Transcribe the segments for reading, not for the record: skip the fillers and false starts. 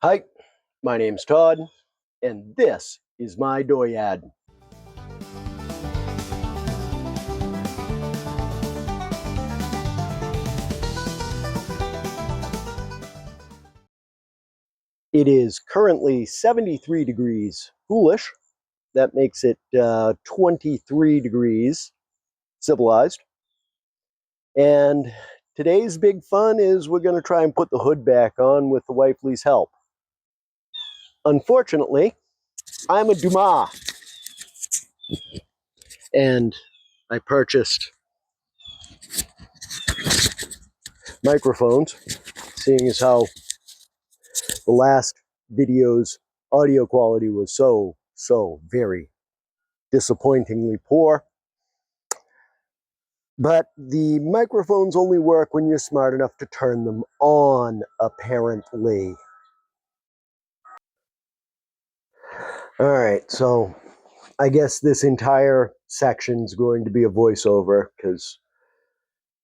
Hi, my name's Todd, and this is my Doyad. It is currently 73 degrees foolish. That makes it 23 degrees civilized. And today's big fun is we're going to try and put the hood back on with the wifely's help. Unfortunately, I'm a Dumas, and I purchased microphones, seeing as how the last video's audio quality was so very disappointingly poor. But the microphones only work when you're smart enough to turn them on, apparently. All right, so I guess this entire section's going to be a voiceover because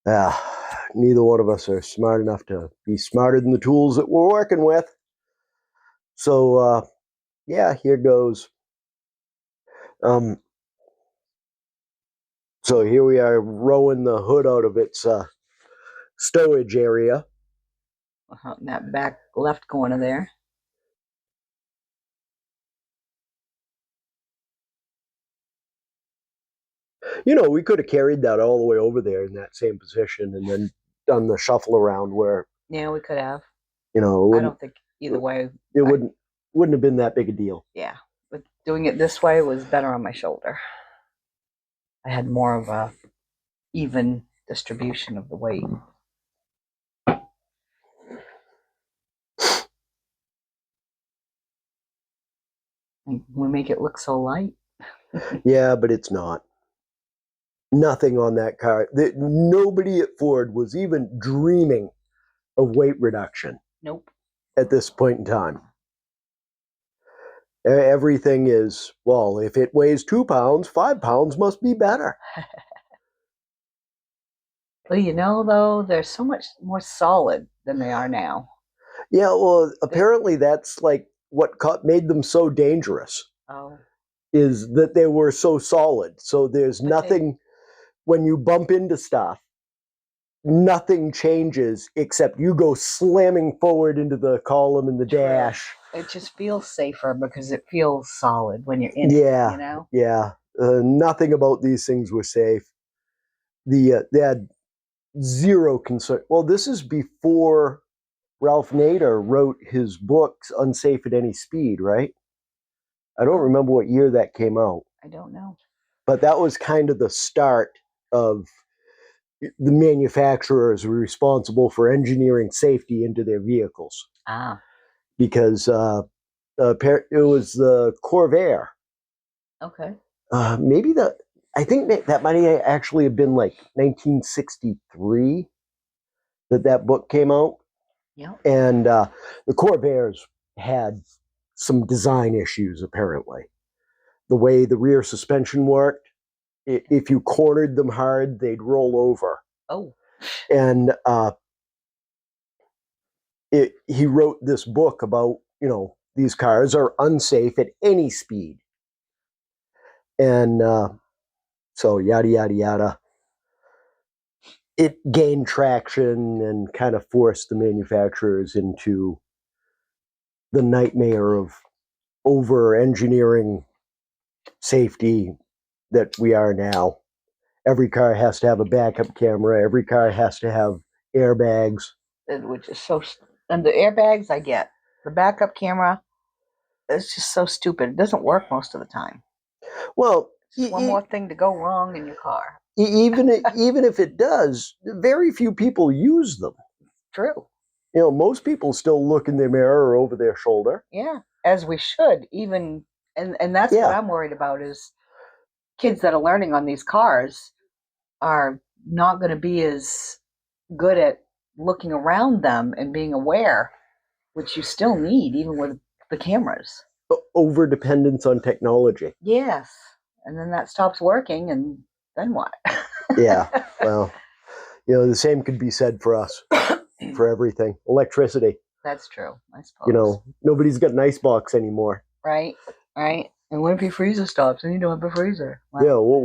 neither one of us are smart enough to be smarter than the tools that we're working with. So, yeah, here goes. So here we are rowing the hood out of its stowage area. In that back left corner there. You know, we could have carried that all the way over there in that same position and then done the shuffle around where. Yeah, we could have. You know, I don't think either way. It wouldn't have been that big a deal. Yeah, but doing it this way was better on my shoulder. I had more of a even distribution of the weight. We make it look so light. Yeah, but it's not. Nothing on that car. Nobody at Ford was even dreaming of weight reduction. Nope. At this point in time. Everything is, well, if it weighs 2 pounds, 5 pounds must be better. Well, you know, though, they're so much more solid than they are now. Yeah, well, apparently that's like what made them so dangerous. Oh. Is that they were so solid. So there's nothing, when you bump into stuff, nothing changes except you go slamming forward into the column and the dash. It just feels safer because it feels solid when you're in it, you know? Yeah. Nothing about these things was safe. They had zero concern. Well, this is before Ralph Nader wrote his books, Unsafe at Any Speed, right? I don't remember what year that came out. I don't know. But that was kind of the start of the manufacturers were responsible for engineering safety into their vehicles. Because it was the Corvair. Okay. Maybe I think that might actually have been like 1963 that book came out. Yeah. And the Corvairs had some design issues, apparently. The way the rear suspension worked, if you cornered them hard, they'd roll over. Oh. And he wrote this book about, you know, these cars are unsafe at any speed. And so yada, yada, yada. It gained traction and kind of forced the manufacturers into the nightmare of over-engineering safety that we are now. Every car has to have a backup camera. Every car has to have airbags. Which is so... And the airbags I get. The backup camera, it's just so stupid. It doesn't work most of the time. Well, one more thing to go wrong in your car. Even if it does, very few people use them. True. You know, most people still look in their mirror or over their shoulder. Yeah, as we should. Even and that's what I'm worried about is kids that are learning on these cars are not going to be as good at looking around them and being aware, which you still need even with the cameras. Over dependence on technology. Yes. And then that stops working, and then what? Yeah. Well, you know, the same could be said for us, for everything. Electricity. That's true, I suppose. You know, nobody's got an icebox anymore. Right, right. And what if your freezer stops and you don't have a freezer? Well, yeah, well,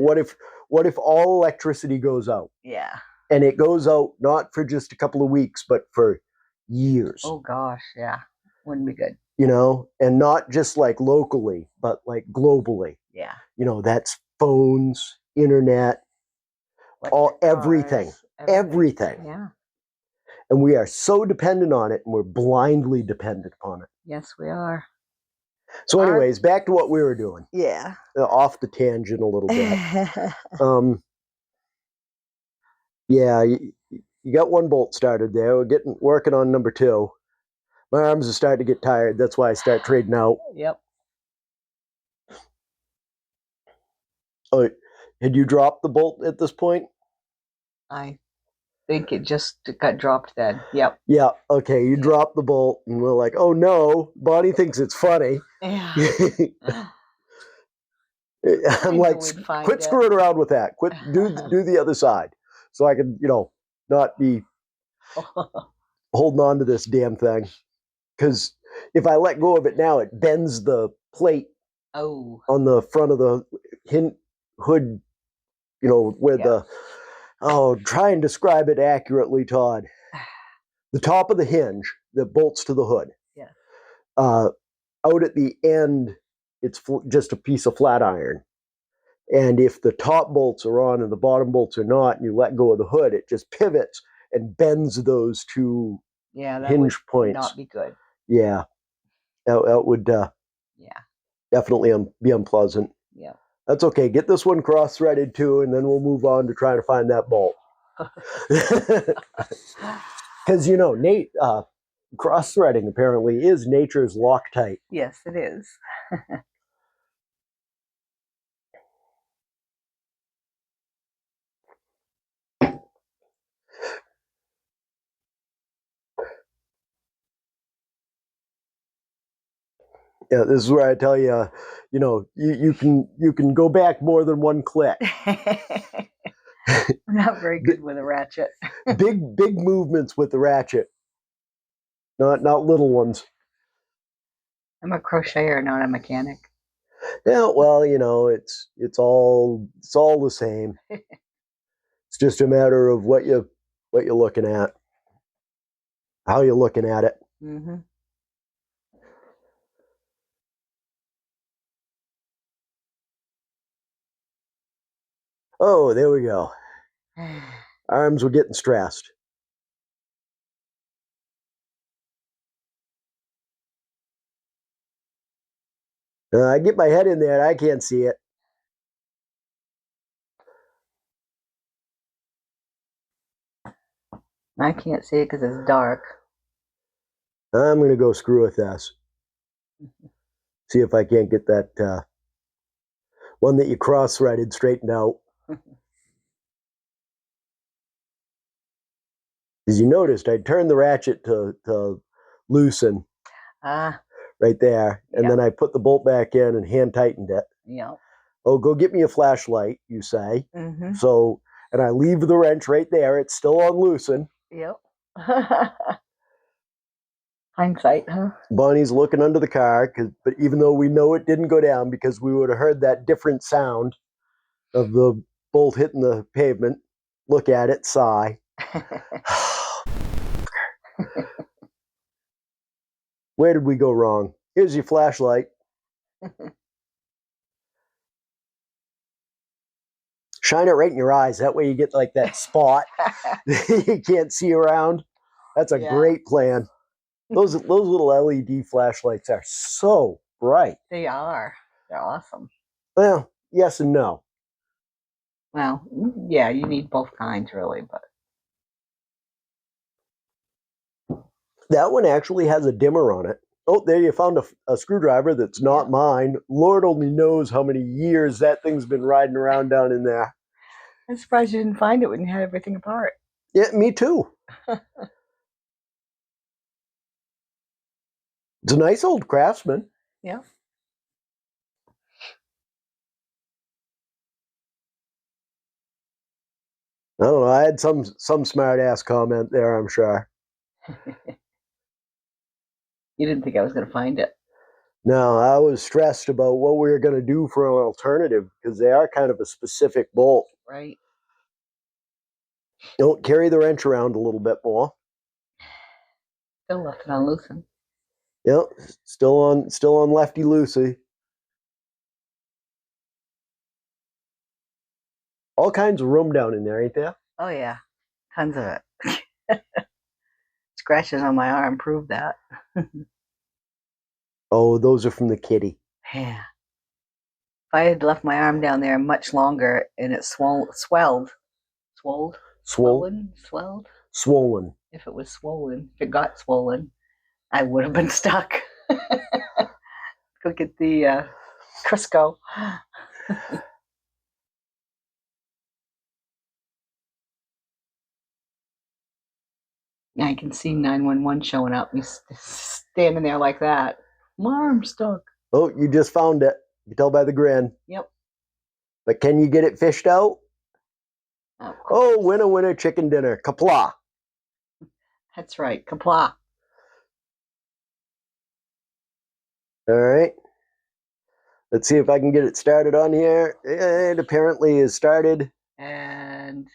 what if all electricity goes out? Yeah. And it goes out not for just a couple of weeks, but for years. Oh gosh, yeah. Wouldn't be good. You know, and not just like locally, but like globally. Yeah. You know, that's phones, internet, everything. Yeah. And we are so dependent on it, and we're blindly dependent upon it. Yes, we are. So, anyways, back to what we were doing. Yeah. Off the tangent a little bit. Yeah, you got one bolt started there. We're working on number 2. My arms are starting to get tired. That's why I start trading out. Yep. Oh, had you dropped the bolt at this point? I think it just got dropped then. Yep. Yeah, okay, you dropped the bolt, and we're like, oh no, Bonnie thinks it's funny. Yeah. I'm like, quit screwing around with that. Quit, do the other side. So I can, you know, not be holding on to this damn thing. Because if I let go of it now, it bends the plate on the front of the hood, you know, where try and describe it accurately, Todd. The top of the hinge that bolts to the hood. Yeah. Out at the end, it's just a piece of flat iron. And if the top bolts are on and the bottom bolts are not, and you let go of the hood, it just pivots and bends those two hinge points. Not be good. Yeah, that would definitely be unpleasant. Yeah, that's okay. Get this one cross-threaded too, and then we'll move on to trying to find that bolt. Because you know, cross-threading apparently is nature's Loctite. Yes, it is. Yeah, this is where I tell you, you know, you can go back more than one click. I'm not very good with a ratchet. big movements with the ratchet, not little ones. I'm a crocheter, not a mechanic. Yeah, well, you know, it's all the same. It's just a matter of what you're looking at, how you're looking at it. Mm-hmm. Oh, there we go. Arms were getting stressed. I get my head in there, I can't see it. I can't see it because it's dark. I'm going to go screw with this. See if I can't get that one that you cross-threaded straightened out. As you noticed, I turned the ratchet to loosen right there, and then I put the bolt back in and hand tightened it. Yeah. Oh, go get me a flashlight, you say. Mm-hmm. So, and I leave the wrench right there. It's still on loosen. Yep. Hindsight, huh? Bonnie's looking under the car, but even though we know it didn't go down because we would have heard that different sound of the bolt hitting the pavement. Look at it, sigh. Where did we go wrong? Here's your flashlight. Shine it right in your eyes. That way you get like that spot you can't see around. That's a great plan. Those little LED flashlights are so bright. They are. They're awesome. Well, yes and no. Well, yeah, you need both kinds really, but that one actually has a dimmer on it. Oh, there you found a screwdriver that's not mine. Lord only knows how many years that thing's been riding around down in there. I'm surprised you didn't find it when you had everything apart. Yeah, me too. It's a nice old Craftsman. Yeah. I don't know. I had some smart ass comment there, I'm sure. You didn't think I was going to find it. No, I was stressed about what we were going to do for an alternative because they are kind of a specific bolt. Right. Don't carry the wrench around a little bit more. Still left it on loosen. Yep, still on lefty loosey. All kinds of room down in there, ain't there? Oh yeah, tons of it. Scratches on my arm prove that. Oh, those are from the kitty. Yeah. If I had left my arm down there much longer and it swelled, swelled, swelled. Swollen. If it got swollen, I would have been stuck. Go get the Crisco. I can see 911 showing up. He's standing there like that. My arm's stuck. Oh, you just found it. You can tell by the grin. Yep. But can you get it fished out? Oh, winner, chicken dinner. Kapla. That's right. Kapla. All right. Let's see if I can get it started on here. It apparently is started. And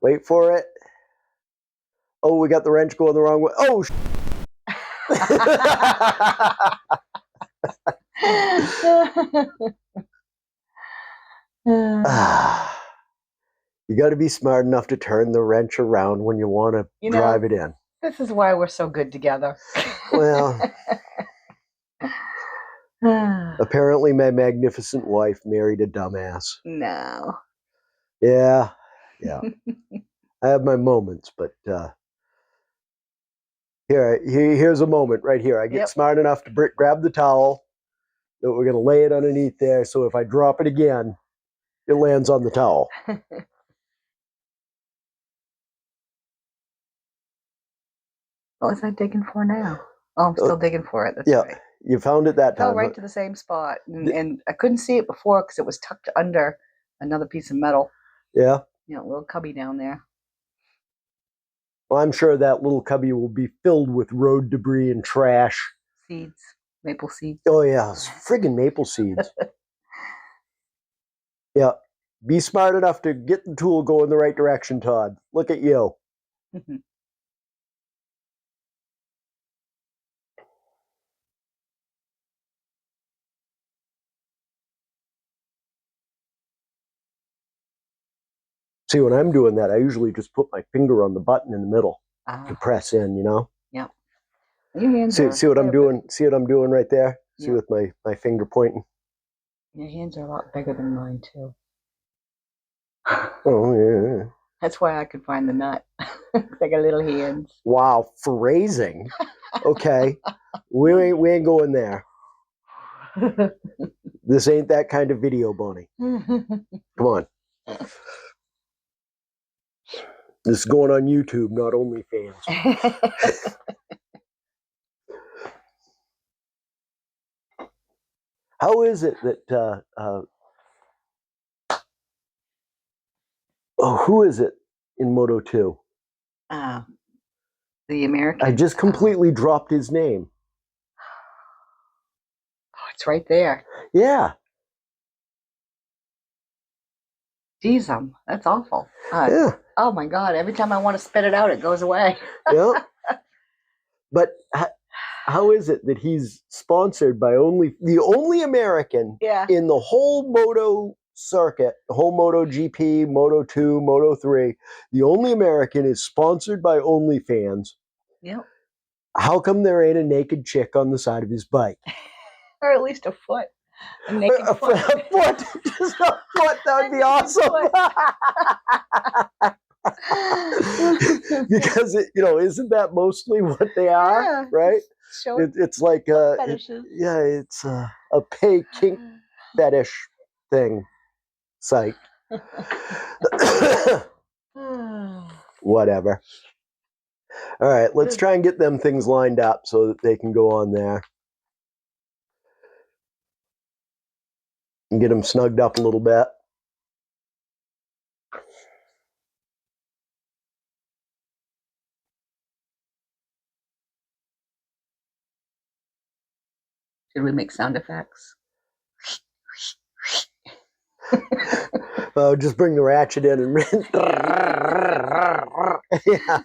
wait for it. Oh, we got the wrench going the wrong way. Oh, you got to be smart enough to turn the wrench around when you want to drive it in. This is why we're so good together. Well, apparently my magnificent wife married a dumbass. No. Yeah. I have my moments, but here's a moment right here. I get smart enough to grab the towel. That we're going to lay it underneath there, so if I drop it again, it lands on the towel. What was I digging for now? Oh, I'm still digging for it. That's right. You found it that time. Fell right to the same spot, and I couldn't see it before because it was tucked under another piece of metal. Yeah. A little cubby down there. Well, I'm sure that little cubby will be filled with road debris and trash. Seeds. Maple seeds. Oh, yeah. It's friggin' maple seeds. Yeah. Be smart enough to get the tool going the right direction, Todd. Look at you. See, when I'm doing that, I usually just put my finger on the button in the middle to press in, Yep. Your hands see what I'm doing? See what I'm doing right there? See with my finger pointing? Your hands are a lot bigger than mine, too. Oh, yeah. That's why I could find the nut. They got little hands. Wow, phrasing. Okay. we ain't going there. This ain't that kind of video, Bonnie. Come on. This is going on YouTube, not OnlyFans. How is it that who is it in Moto 2? The American. I just completely dropped his name. Oh, it's right there. Yeah. Geez, that's awful. Yeah. Oh my God! Every time I want to spit it out, it goes away. Yeah. But how is it that he's sponsored by the only American in the whole moto circuit, the whole Moto GP, Moto 2, Moto 3, the only American is sponsored by OnlyFans? Yep. How come there ain't a naked chick on the side of his bike? Or at least a foot. A naked foot. A foot. Just a foot. That would be awesome. Because isn't that mostly what they are, right? It's like it's a pay kink fetish thing site. Whatever. All right, let's try and get them things lined up so that they can go on there and get them snugged up a little bit. Should we make sound effects? Just bring the ratchet in and yeah.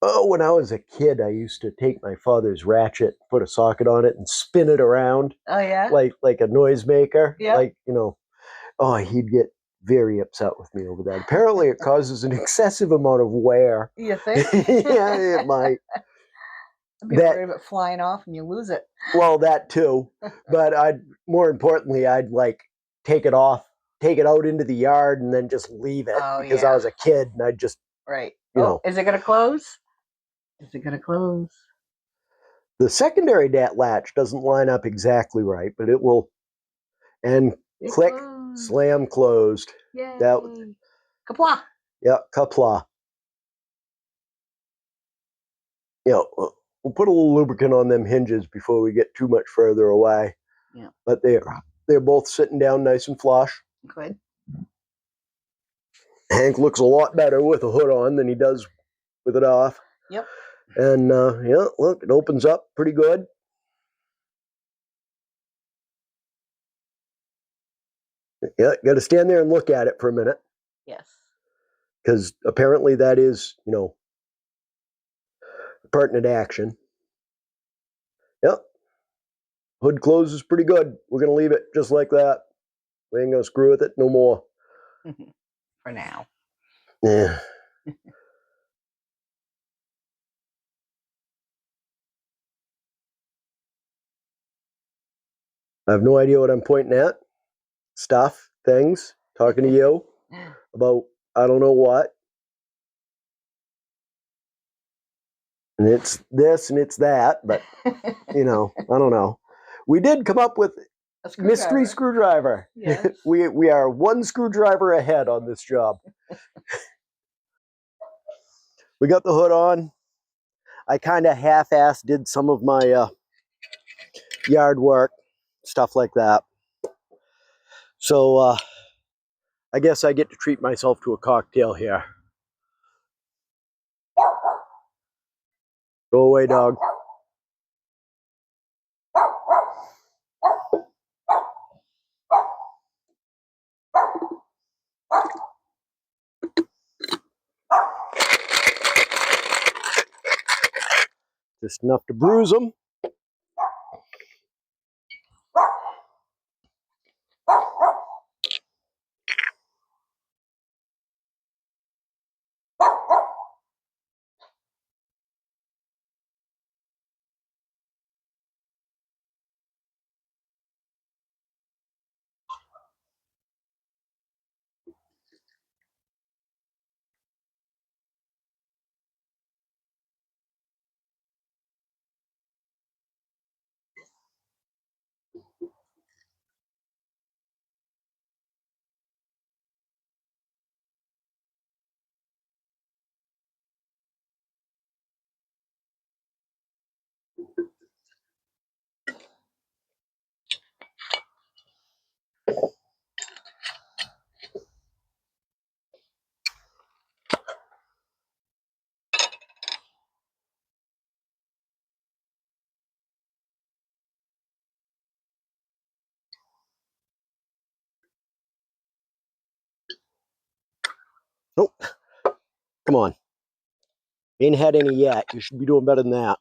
Oh, when I was a kid, I used to take my father's ratchet, put a socket on it, and spin it around. Oh yeah, like a noisemaker. Yeah. Like, you know, oh, he'd get very upset with me over that. Apparently, it causes an excessive amount of wear. You think? Yeah, it might. I'd be afraid of it flying off and you lose it. Well, that too. But more importantly, I'd like take it off, take it out into the yard, and then just leave it because I was a kid and I'd just Right. You know. Is it going to close? Is it going to close? The secondary latch doesn't line up exactly right, but it will. And It click, closed. slam, closed. Yay. That. Kapla. Yeah, kapla. You know, we'll put a little lubricant on them hinges before we get too much further away. Yeah. But they're both sitting down nice and flush. Good. Hank looks a lot better with a hood on than he does with it off. Yep. And yeah, look, it opens up pretty good. Yeah, got to stand there and look at it for a minute. Yes. Because apparently that is, you know, pertinent action. Yep. Hood closes pretty good. We're going to leave it just like that. We ain't going to screw with it no more. For now. Yeah. I have no idea what I'm pointing at. Stuff, things, talking to you about I don't know what. And it's this and it's that, but, you know, I don't know. We did come up with a mystery screwdriver. Yes. We are one screwdriver ahead on this job. We got the hood on. I kind of half-assed did some of my yard work, stuff like that. So I guess I get to treat myself to a cocktail here. Go away, dog. Just enough to bruise them. Oh, come on. Ain't had any yet. You should be doing better than that.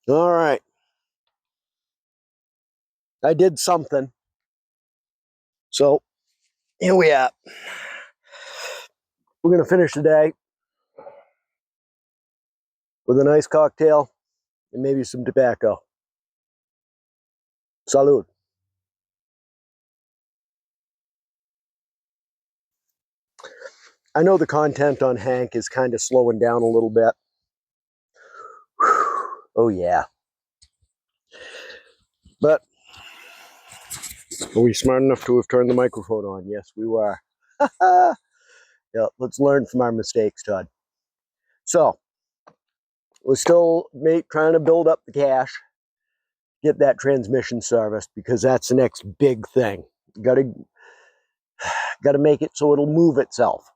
All right. I did something. So here we are. We're going to finish the day with a nice cocktail and maybe some tobacco. Salud. I know the content on Hank is kind of slowing down a little bit. Oh, yeah. But are we smart enough to have turned the microphone on? Yes, we were. Yeah, let's learn from our mistakes, Todd. So, we're still trying to build up the cash, get that transmission serviced, because that's the next big thing. Got to make it so it'll move itself.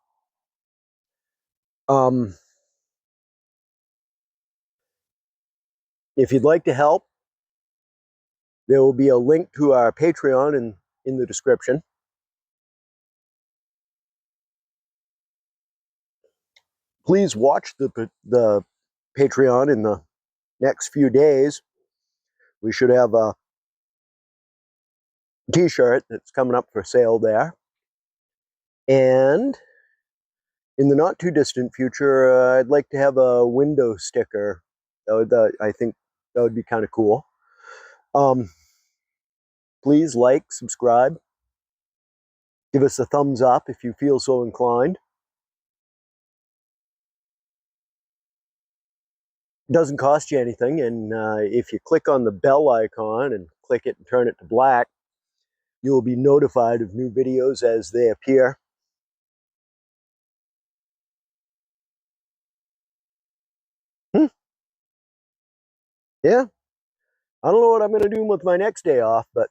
If you'd like to help, there will be a link to our Patreon in the description. Please watch the Patreon in the next few days. We should have a t-shirt that's coming up for sale there. And in the not too distant future, I'd like to have a window sticker. I think that would be kind of cool. Please like, subscribe, give us a thumbs up if you feel so inclined. It doesn't cost you anything, and if you click on the bell icon and click it and turn it to black, you will be notified of new videos as they appear. Yeah, I don't know what I'm going to do with my next day off, but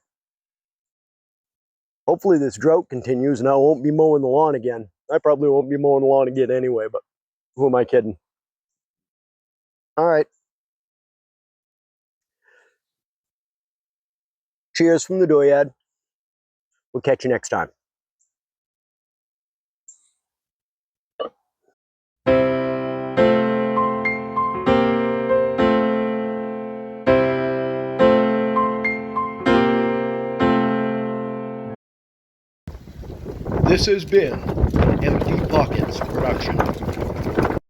hopefully this drought continues and I won't be mowing the lawn again. I probably won't be mowing the lawn again anyway, but who am I kidding? All right. Cheers from the Dooryard. We'll catch you next time. This has been an Empty Pockets production.